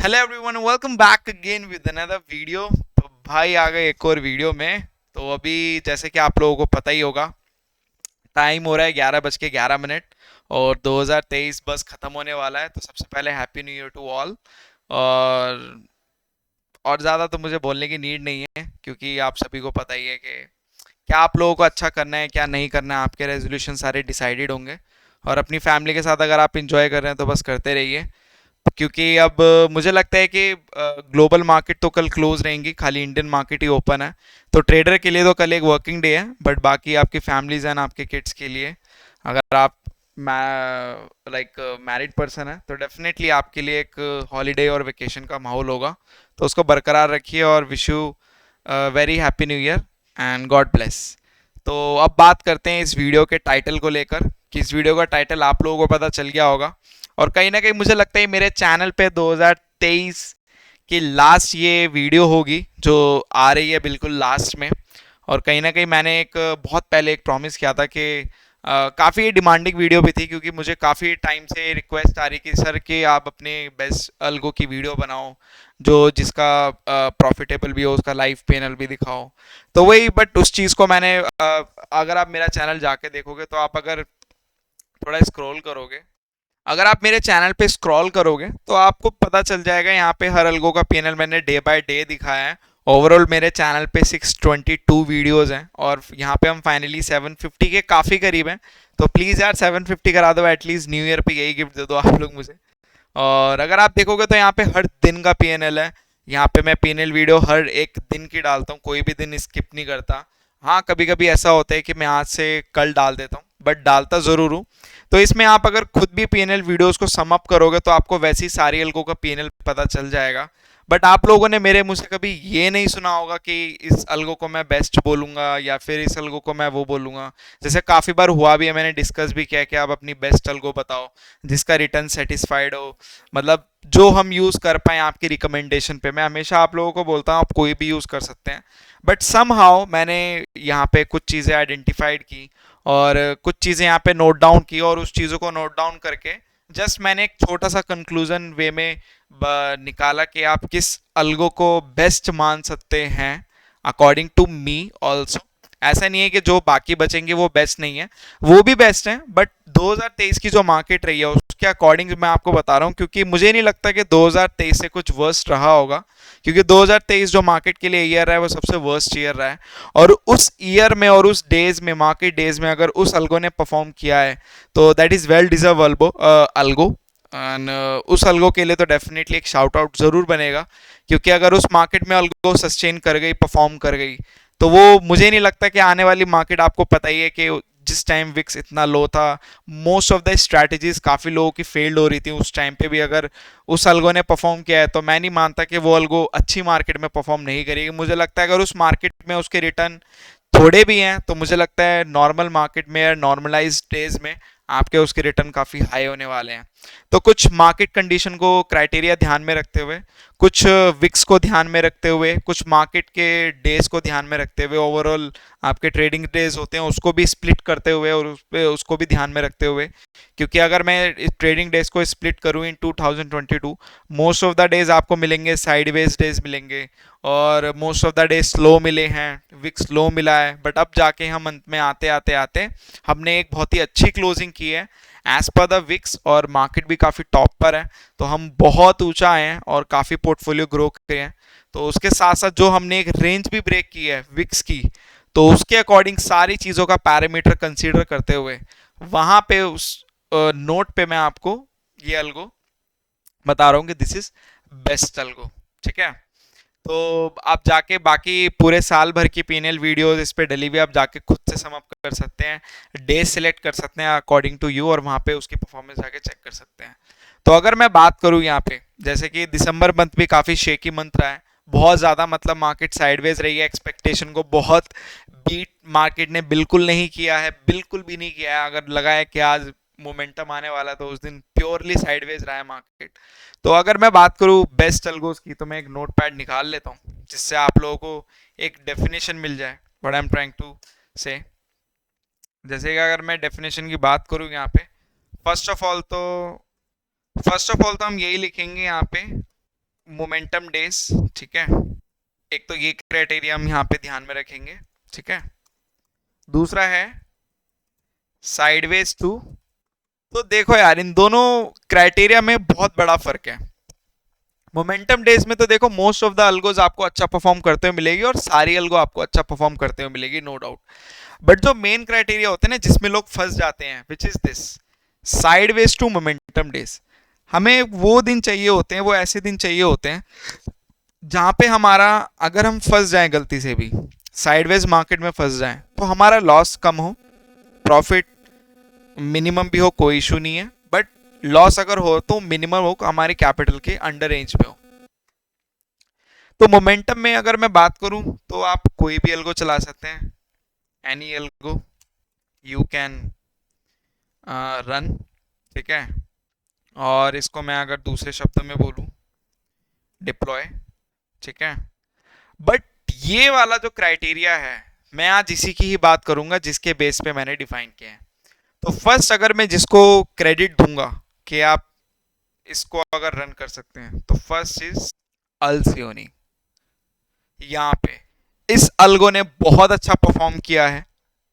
Hello everyone, welcome back again with another video. तो भाई आ गए एक और वीडियो में। तो अभी जैसे कि आप लोगों को पता ही होगा, टाइम हो रहा है 11:11 और 2023 बस ख़त्म होने वाला है। तो सबसे पहले happy new year to all. और और ज़्यादा तो मुझे बोलने की नीड नहीं है, क्योंकि आप सभी को पता ही है कि क्या आप लोगों को अच्छा करना है क्या नहीं करना है। आपके रेजोल्यूशन सारे डिसाइडेड होंगे, और अपनी फैमिली के साथ अगर आप इंजॉय कर रहे हैं तो बस करते रहिए। क्योंकि अब मुझे लगता है कि ग्लोबल मार्केट तो कल क्लोज रहेंगी, खाली इंडियन मार्केट ही ओपन है। तो ट्रेडर के लिए तो कल एक वर्किंग डे है, बट बाकी आपकी फैमिलीज एंड आपके किड्स के लिए, अगर आप लाइक मैरिड पर्सन है तो डेफिनेटली आपके लिए एक हॉलीडे और वेकेशन का माहौल होगा। तो उसको बरकरार रखिए और wish you very happy new year and God bless. तो अब बात करते हैं इस वीडियो के टाइटल को लेकर, कि इस वीडियो का टाइटल आप लोगों को पता चल गया होगा। और कहीं ना कहीं मुझे लगता है मेरे चैनल पे 2023 की लास्ट ये वीडियो होगी जो आ रही है बिल्कुल लास्ट में। और कहीं ना कहीं मैंने एक बहुत पहले एक प्रॉमिस किया था कि काफ़ी डिमांडिंग वीडियो भी थी, क्योंकि मुझे काफ़ी टाइम से रिक्वेस्ट आ रही कि सर कि आप अपने बेस्ट अल्गो की वीडियो बनाओ जो जिसका प्रॉफिटेबल भी हो, उसका लाइव पैनल भी दिखाओ। तो वही, बट उस चीज़ को मैंने अगर आप मेरा चैनल जाके देखोगे तो आप अगर थोड़ा स्क्रॉल करोगे, अगर आप मेरे चैनल पे स्क्रॉल करोगे तो आपको पता चल जाएगा, यहाँ पे हर अलगो का पैनल मैंने डे बाय डे दिखाया है। ओवरऑल मेरे चैनल पे 622 वीडियोस हैं, और यहाँ पे हम फाइनली 750 के काफ़ी करीब हैं। तो प्लीज़ यार 750 करा दो, एटलीस्ट न्यू ईयर पे यही गिफ्ट दे दो आप लोग मुझे। और अगर आप देखोगे तो यहाँ पे हर दिन का पीएनएल है। यहाँ पे मैं पीएनएल वीडियो हर एक दिन की डालता हूँ, कोई भी दिन स्किप नहीं करता। हाँ, कभी कभी ऐसा होता है कि मैं आज से कल डाल देता हूँ, बट डालता ज़रूर हूँ। तो इसमें आप अगर खुद भी पीएनएल वीडियोस को सम अप करोगे तो आपको वैसी सारी अलगों का पीएनएल पता चल जाएगा। बट आप लोगों ने मेरे मुंह से कभी ये नहीं सुना होगा कि इस अलगो को मैं बेस्ट बोलूंगा या फिर इस अलगो को मैं वो बोलूंगा। जैसे काफ़ी बार हुआ भी है, मैंने डिस्कस भी किया कि आप अपनी बेस्ट अलगो बताओ जिसका रिटर्न सेटिस्फाइड हो, मतलब जो हम यूज़ कर पाए आपकी रिकमेंडेशन पे। मैं हमेशा आप लोगों को बोलता हूँ आप कोई भी यूज़ कर सकते हैं, बट सम हाउ मैंने यहाँ पे कुछ चीज़ें आइडेंटिफाइड की और कुछ चीज़ें यहाँ पे नोट डाउन की, और उस चीज़ों को नोट डाउन करके जस्ट मैंने एक छोटा सा कंक्लूजन वे में निकाला कि आप किस अलगो को बेस्ट मान सकते हैं अकॉर्डिंग टू मी ऑल्सो। ऐसा नहीं है कि जो बाकी बचेंगे वो बेस्ट नहीं है, वो भी बेस्ट हैं, बट 2023 की जो मार्केट रही है उसके अकॉर्डिंग मैं आपको बता रहा हूँ, क्योंकि मुझे नहीं लगता कि 2023 से कुछ वर्स्ट रहा होगा। क्योंकि 2023 जो मार्केट के लिए ईयर रहा है वो सबसे वर्स्ट ईयर रहा है। और उस ईयर में और उस डेज में, मार्केट डेज में, अगर उस अलगो ने परफॉर्म किया है तो that is well deserve algo. And उस अलगो के लिए तो डेफिनेटली एक शाउट आउट ज़रूर बनेगा, क्योंकि अगर उस मार्केट में अलगो सस्टेन कर गई, परफॉर्म कर गई, तो वो मुझे नहीं लगता कि आने वाली मार्केट, आपको पता ही है कि जिस टाइम विक्स इतना लो था, मोस्ट ऑफ द स्ट्रैटेजीज काफ़ी लोगों की फेल्ड हो रही थी उस टाइम पे भी, अगर उस अलगो ने परफॉर्म किया है तो मैं नहीं मानता कि वो अलगो अच्छी मार्केट में परफॉर्म नहीं करेगी। मुझे लगता है अगर उस मार्केट में उसके रिटर्न थोड़े भी हैं तो मुझे लगता है नॉर्मल मार्केट में या नॉर्मलाइज डेज में आपके उसके रिटर्न काफ़ी हाई होने वाले हैं। तो कुछ मार्केट कंडीशन को क्राइटेरिया ध्यान में रखते हुए, कुछ विक्स को ध्यान में रखते हुए, कुछ मार्केट के डेज को ध्यान में रखते हुए, ओवरऑल आपके ट्रेडिंग डेज होते हैं उसको भी स्प्लिट करते हुए और उस पे उसको भी ध्यान में रखते हुए, क्योंकि अगर मैं इस ट्रेडिंग डेज को स्प्लिट करूँ इन 2022, मोस्ट ऑफ द डेज आपको मिलेंगे साइडवेज डेज मिलेंगे, और most of the day slow मिले हैं, विक्स स्लो मिला है। बट अब जाके हम अंत में आते आते आते हमने एक बहुत ही अच्छी क्लोजिंग की है एज पर द विक्स, और मार्केट भी काफ़ी टॉप पर है। तो हम बहुत ऊंचा आए हैं और काफ़ी पोर्टफोलियो ग्रो करे हैं। तो उसके साथ साथ जो हमने एक रेंज भी ब्रेक की है विक्स की, तो उसके अकॉर्डिंग सारी चीज़ों का पैरामीटर कंसीडर करते हुए वहाँ पे उस नोट पे मैं आपको ये अलगो बता रहा हूँ कि दिस इज बेस्ट अलगो। ठीक है, तो आप जाके बाकी पूरे साल भर की पीएनएल वीडियोस इस पे डली हुई आप जाके खुद से सम अप कर सकते हैं, डे सिलेक्ट कर सकते हैं अकॉर्डिंग टू यू, और वहाँ पे उसकी परफॉर्मेंस जाके चेक कर सकते हैं। तो अगर मैं बात करूँ यहाँ पे, जैसे कि दिसंबर मंथ भी काफ़ी शेकी मंथ रहा है, बहुत ज़्यादा, मतलब मार्केट साइडवेज रही है, एक्सपेक्टेशन को बहुत बीट मार्केट ने बिल्कुल नहीं किया है, बिल्कुल भी नहीं किया है। अगर लगा है कि आज मोमेंटम आने वाला तो उस दिन प्योरली साइडवेज रहा है मार्केट। तो अगर मैं बात करूँ बेस्ट अल्गोस की, तो मैं एक नोट पैड निकाल लेता हूँ जिससे आप लोगों को एक डेफिनेशन मिल जाए what I am trying to say. जैसे कि अगर मैं डेफिनेशन की बात करूँ यहाँ पे, फर्स्ट ऑफ ऑल तो फर्स्ट ऑफ ऑल तो हम यही लिखेंगे यहाँ पे मोमेंटम डेज, ठीक है। एक तो ये क्राइटेरिया हम यहाँ पे ध्यान में रखेंगे, ठीक है। दूसरा है साइडवेज टू। तो देखो यार, इन दोनों क्राइटेरिया में बहुत बड़ा फर्क है। मोमेंटम डेज में तो देखो मोस्ट ऑफ द अल्गोज आपको अच्छा परफॉर्म करते हुए मिलेगी और सारी अल्गो आपको अच्छा परफॉर्म करते हुए मिलेगी, नो डाउट। बट जो मेन क्राइटेरिया होते हैं ना जिसमें लोग फंस जाते हैं, which is this sideways to momentum days. हमें वो दिन चाहिए होते हैं, वो ऐसे दिन चाहिए होते हैं जहां पे हमारा, अगर हम फंस जाएं गलती से भी साइडवेज मार्केट में फंस जाएं, तो हमारा लॉस कम हो, प्रॉफिट मिनिमम भी हो, कोई इशू नहीं है। बट लॉस अगर हो तो मिनिमम हो, हमारे कैपिटल के अंडर रेंज में हो। तो मोमेंटम में अगर मैं बात करूं तो आप कोई भी एल्गो चला सकते हैं, any algo you can run, ठीक है। और इसको मैं अगर दूसरे शब्दों में बोलूं, डिप्लॉय, ठीक है। बट ये वाला जो क्राइटेरिया है, मैं आज इसी की ही बात करूंगा जिसके बेस पे मैंने डिफाइन किया है। तो फर्स्ट अगर मैं जिसको क्रेडिट दूंगा कि आप इसको अगर रन कर सकते हैं, तो फर्स्ट इज अल्सियोनी। यहाँ पे इस अल्गो ने बहुत अच्छा परफॉर्म किया है।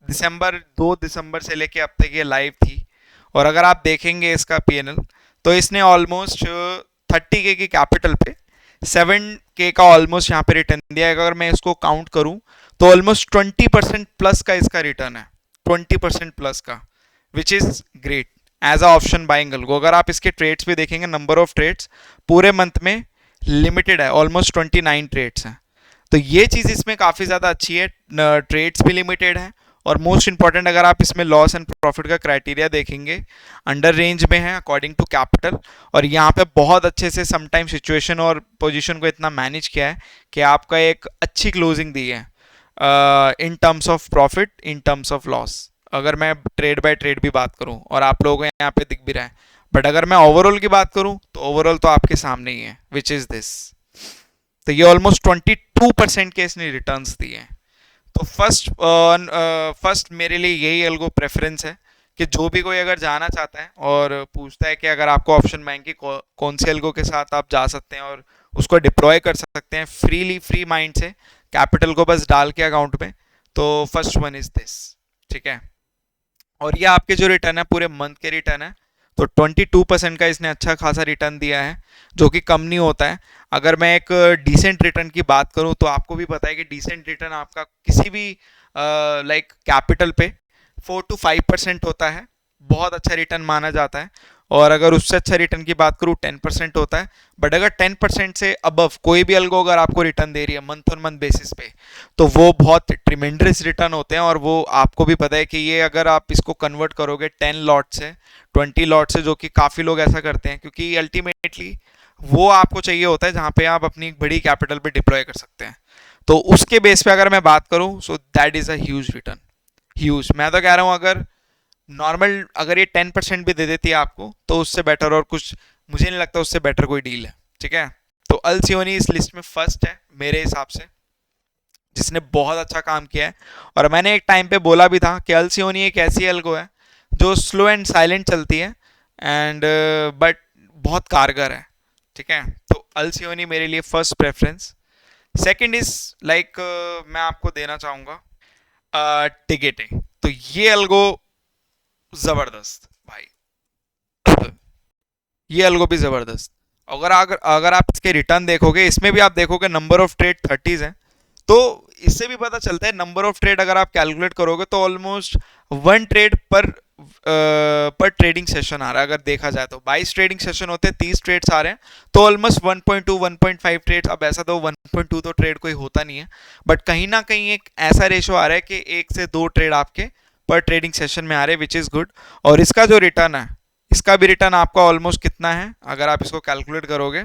दिसंबर 2 दिसंबर से लेके अब तक ये लाइव थी, और अगर आप देखेंगे इसका पीएनएल, तो इसने ऑलमोस्ट 30K की कैपिटल पे 7K का ऑलमोस्ट यहाँ पे रिटर्न दिया है। अगर मैं इसको काउंट करूँ तो ऑलमोस्ट 20% प्लस का इसका रिटर्न है, 20% प्लस का, which is great as a option buying algo. अगर आप इसके ट्रेड्स भी देखेंगे, नंबर ऑफ ट्रेड्स पूरे मंथ में लिमिटेड है, ऑलमोस्ट 29 ट्रेड्स हैं। तो ये चीज़ इसमें काफ़ी ज़्यादा अच्छी है, ट्रेड्स भी लिमिटेड है, और मोस्ट इंपॉर्टेंट अगर आप इसमें लॉस एंड प्रॉफिट का क्राइटेरिया देखेंगे, अंडर रेंज में है अकॉर्डिंग टू कैपिटल। और यहाँ पे बहुत अच्छे से समटाइम सिचुएशन और पोजीशन को इतना मैनेज किया है कि आपका एक अच्छी क्लोजिंग दी है in terms of profit, in terms of loss. अगर मैं ट्रेड बाय ट्रेड भी बात करूँ, और आप लोगों को यहाँ पे दिख भी रहा है, बट अगर मैं ओवरऑल की बात करूँ तो ओवरऑल तो आपके सामने ही है, विच इज़ दिस। तो ये ऑलमोस्ट 22% के इसने रिटर्न्स दिए हैं। तो फर्स्ट मेरे लिए यही एल्गो प्रेफरेंस है कि जो भी कोई अगर जाना चाहता है और पूछता है कि अगर आपको ऑप्शन बैंक की कौन सी एल्गो के साथ आप जा सकते हैं और उसको डिप्लॉय कर सकते हैं फ्रीली, फ्री माइंड से, कैपिटल को बस डाल के अकाउंट में, तो फर्स्ट वन इज दिस, ठीक है। और ये आपके जो रिटर्न है पूरे मंथ के रिटर्न है, तो 22% का इसने अच्छा खासा रिटर्न दिया है, जो कि कम नहीं होता है। अगर मैं एक डिसेंट रिटर्न की बात करूं तो आपको भी पता है कि डिसेंट रिटर्न आपका किसी भी लाइक कैपिटल पे 4 to 5% होता है, बहुत अच्छा रिटर्न माना जाता है। और अगर उससे अच्छा रिटर्न की बात करूँ 10% होता है। बट अगर 10% से अबव कोई भी अलगो अगर आपको रिटर्न दे रही है मंथ ऑन मंथ बेसिस पे, तो वो बहुत ट्रिमेंडस रिटर्न होते हैं। और वो आपको भी पता है कि ये अगर आप इसको कन्वर्ट करोगे 10 लॉट से, 20 लॉट से, जो कि काफ़ी लोग ऐसा करते हैं, क्योंकि अल्टीमेटली वो आपको चाहिए होता है जहाँ पे आप अपनी एक बड़ी कैपिटल पे डिप्लॉय कर सकते हैं। तो उसके बेस पे अगर मैं बात करूँ, so that is a huge return, huge. मैं तो कह रहा हूँ अगर नॉर्मल अगर ये 10% भी दे देती है आपको, तो उससे बेटर और कुछ मुझे नहीं लगता उससे बेटर कोई डील है, ठीक है। तो अल्सियोनी इस लिस्ट में फर्स्ट है मेरे हिसाब से, जिसने बहुत अच्छा काम किया है। और मैंने एक टाइम पे बोला भी था कि अल्सियोनी एक ऐसी एल्गो है जो स्लो एंड साइलेंट चलती है, एंड बट बहुत कारगर है, ठीक है। तो अल्सियोनी मेरे लिए first preference. Second is like मैं आपको देना चाहूँगा टिकेटे। तो ये एल्गो जबरदस्त भाई, ये एल्गो भी जबरदस्त। अगर आप इसके रिटर्न देखोगे, इसमें भी आप देखोगे नंबर ऑफ ट्रेड 30s है। तो इससे भी पता चलता है नंबर ऑफ ट्रेड अगर आप कैलकुलेट करोगे तो ऑलमोस्ट 1 ट्रेड पर ट्रेडिंग सेशन आ रहा है। अगर देखा जाए तो 22 ट्रेडिंग सेशन होते हैं, 30 ट्रेड्स आ रहे हैं, तो ऑलमोस्ट 1.2 1.5 ट्रेड्स। अब ऐसा तो 1.2 तो ट्रेड कोई होता नहीं है, बट कहीं ना कहीं एक ऐसा रेशो आ रहा है कि 1 से 2 ट्रेड आपके पर ट्रेडिंग सेशन में आ रहे हैं, विच इज़ गुड। और इसका जो रिटर्न है, इसका भी रिटर्न आपका ऑलमोस्ट कितना है अगर आप इसको कैलकुलेट करोगे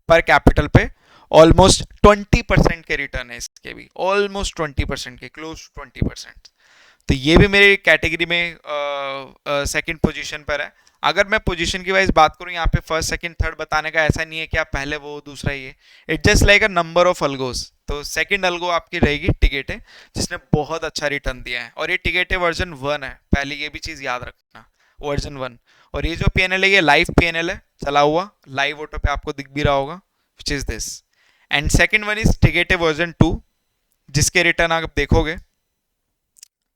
पर कैपिटल पे, ऑलमोस्ट 20% के रिटर्न है इसके भी, ऑलमोस्ट 20% के, क्लोज टू 20%। तो ये भी मेरी कैटेगरी में सेकंड पोजीशन पर है। अगर मैं पोजीशन की वाइज बात करूं, यहाँ पे फर्स्ट सेकंड थर्ड बताने का ऐसा नहीं है कि आप पहले वो दूसरा ये, it just like a number of algos. तो सेकंड अल्गो आपकी रहेगी टिकेटे, जिसने बहुत अच्छा रिटर्न दिया है। और ये टिकेटे वर्जन 1 है, पहले ये भी चीज़ याद रखना, वर्जन 1। और ये जो पीएनएल है, ये लाइव पीएनएल है, चला हुआ लाइव ऑटो पे आपको दिख भी रहा होगा, which is this. And second one is टिगेटे वर्जन 2, जिसके रिटर्न आप देखोगे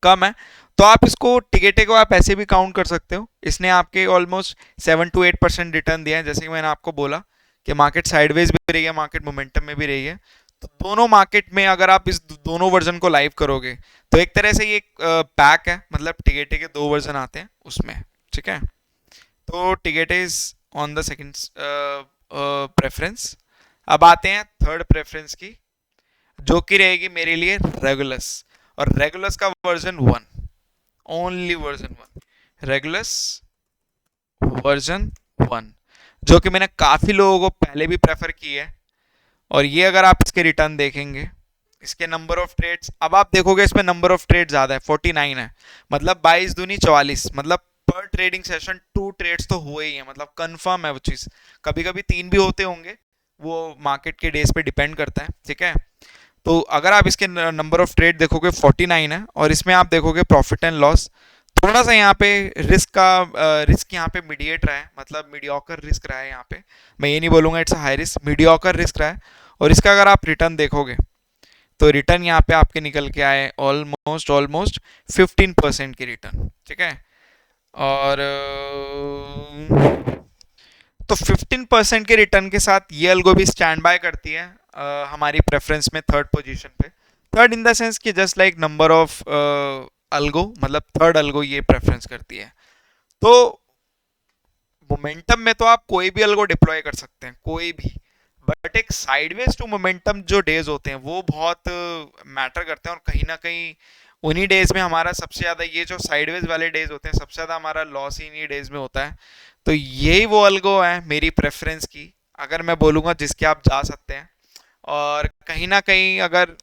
कम है। तो आप इसको टिगेटे को आप ऐसे भी काउंट कर सकते हो, इसने आपके ऑलमोस्ट 7 to 8% रिटर्न दिया है। जैसे कि मैंने आपको बोला कि मार्केट साइडवेज भी रही है, मार्केट मोमेंटम में भी रही है। तो दोनों मार्केट में अगर आप इस दोनों वर्जन को लाइव करोगे तो एक तरह से ये पैक है, मतलब टिगेटे के 2 वर्जन आते हैं उसमें, ठीक है। तो टिगेटे is on the second preference. अब आते हैं थर्ड प्रेफरेंस की, जो कि रहेगी मेरे लिए रेगुलस। और रेगुलस का version 1, only version 1, rigorous version 1, जो कि मैंने काफी लोगों को पहले भी प्रेफर की है। और ये अगर आप इसके रिटर्न देखेंगे, इसके नंबर ऑफ ट्रेड्स, अब आप देखोगे इसमें नंबर ऑफ ट्रेड ज्यादा है, 49 है, मतलब 22 दूनी 44, मतलब पर ट्रेडिंग सेशन 2 ट्रेड्स तो हुए ही हैं, मतलब कंफर्म है वो चीज। कभी कभी 3 भी होते होंगे, वो मार्केट के डेज पे डिपेंड करता है, ठीक है। तो अगर आप इसके नंबर ऑफ ट्रेड देखोगे 49 है, और इसमें आप देखोगे प्रॉफिट एंड लॉस, थोड़ा सा यहाँ पे रिस्क यहाँ पे मीडिएट रहा है, मतलब मीडियोकर रिस्क रहा है यहाँ पे। मैं ये नहीं बोलूंगा it's high risk, mediocre risk रहा है। और इसका अगर आप रिटर्न देखोगे तो रिटर्न यहाँ पे आपके निकल के आए ऑलमोस्ट ऑलमोस्ट 15% की रिटर्न, ठीक है। और तो 15% के रिटर्न के साथ ये अल्गो भी स्टैंड बाय करती है हमारी प्रेफरेंस में थर्ड पोजीशन पे। थर्ड इन द सेंस कि just like number of algo, मतलब थर्ड अल्गो ये प्रेफरेंस करती है। तो मोमेंटम में तो आप कोई भी अल्गो डिप्लॉय कर सकते हैं, कोई भी, बट एक साइडवेज टू मोमेंटम जो डेज होते हैं वो बहुत मैटर करते हैं। और कहीं ना कहीं उन्हीं डेज में हमारा सबसे ज़्यादा, ये जो साइडवेज वाले डेज होते हैं, सबसे ज़्यादा हमारा लॉस ही इन्हीं डेज में होता है। तो यही वो अल्गो है मेरी प्रेफरेंस की, अगर मैं बोलूँगा जिसके आप जा सकते हैं। और कहीं ना कहीं अगर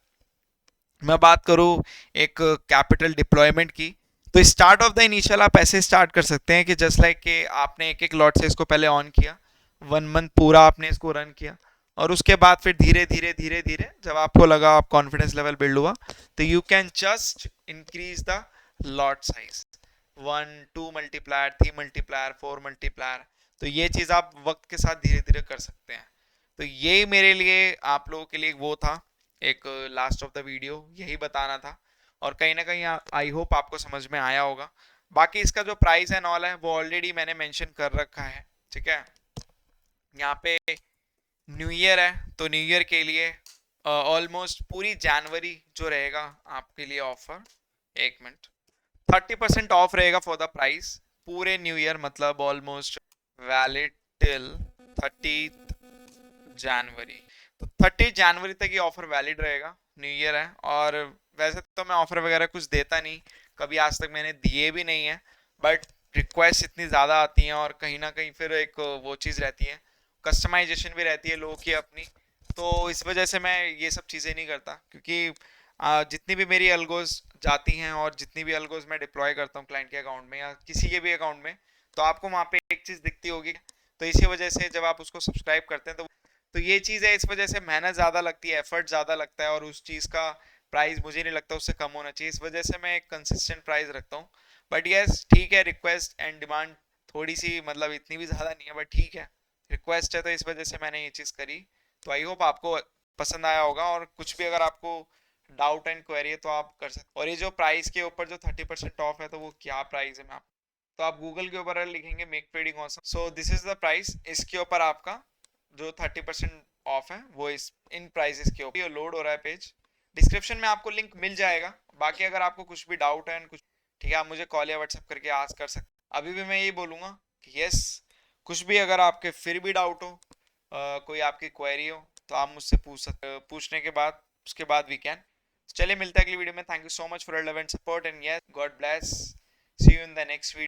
मैं बात करूँ एक कैपिटल डिप्लॉयमेंट की, तो स्टार्ट ऑफ द इनिशियल आप ऐसे स्टार्ट कर सकते हैं कि जस्ट लाइक कि आपने एक एक लॉट से इसको पहले ऑन किया, 1 मंथ पूरा आपने इसको रन किया, और उसके बाद फिर धीरे धीरे धीरे धीरे जब आपको लगा, आप कॉन्फिडेंस लेवल बिल्ड हुआ, तो you can just increase the lot size, 1 2 multiplier, 3 multiplier, 4 multiplier. तो ये चीज़ आप वक्त के साथ धीरे धीरे कर सकते हैं। तो ये मेरे लिए आप लोगों के लिए वो था, एक लास्ट ऑफ द वीडियो यही बताना था। और कहीं ना कहीं आई होप आपको समझ में आया होगा। बाकी इसका जो प्राइस एंड ऑल है वो ऑलरेडी मैंने मेंशन कर रखा है, ठीक है। यहाँ पे न्यू ईयर है, तो न्यू ईयर के लिए ऑलमोस्ट पूरी जनवरी जो रहेगा आपके लिए ऑफर, 1 मिनट, 30% ऑफ रहेगा फॉर द प्राइस पूरे न्यू ईयर, मतलब ऑलमोस्ट वैलिड टिल 30 जनवरी। तो 30 जनवरी तक ये ऑफर वैलिड रहेगा, न्यू ईयर है। और वैसे तो मैं ऑफर वगैरह कुछ देता नहीं, कभी आज तक मैंने दिए भी नहीं है, बट रिक्वेस्ट इतनी ज़्यादा आती हैं, और कहीं ना कहीं फिर एक वो चीज़ रहती है, कस्टमाइजेशन भी रहती है लोगों की अपनी। तो इस वजह से मैं ये सब चीज़ें नहीं करता, क्योंकि जितनी भी मेरी अलगोज जाती हैं और जितनी भी अलगोज मैं डिप्लॉय करता हूँ क्लाइंट के अकाउंट में या किसी के भी अकाउंट में, तो आपको वहाँ पे एक चीज़ दिखती होगी। तो इसी वजह से जब आप उसको सब्सक्राइब करते हैं तो ये चीज़ है, इस वजह से मेहनत ज़्यादा लगती है, एफर्ट ज़्यादा लगता है, और उस चीज़ का प्राइस मुझे नहीं लगता उससे कम होना चाहिए। इस वजह से मैं एक कंसिस्टेंट प्राइस रखता हूँ। बट यस ठीक है, रिक्वेस्ट एंड डिमांड थोड़ी सी, मतलब इतनी भी ज़्यादा नहीं है, बट ठीक है, रिक्वेस्ट है तो इस वजह से मैंने ये चीज़ करी। तो आई होप आपको पसंद आया होगा, और कुछ भी अगर आपको डाउट एंड क्वेरी है तो आप कर सकते। और ये जो प्राइस के ऊपर जो 30% ऑफ है, तो वो क्या प्राइस है, मैं आप, तो आप गूगल के ऊपर लिखेंगे make trading awesome, so this is the price, इसके ऊपर आपका जो 30% ऑफ है वो इस इन प्राइसेस के ऊपर लोड हो रहा है पेज। डिस्क्रिप्शन में आपको लिंक मिल जाएगा। बाकी अगर आपको कुछ भी डाउट है एंड कुछ, ठीक है, आप मुझे कॉल या व्हाट्सएप करके आज कर सकते। अभी भी मैं ये बोलूँगा कि यस, कुछ भी अगर आपके फिर भी डाउट हो, कोई आपकी क्वेरी हो, तो आप मुझसे पूछ सकते, पूछने के बाद उसके बाद वी कैन। चलिए मिलते हैं अगली वीडियो में। Thank you so much for your love and support, and yes, God bless, see you in the next video.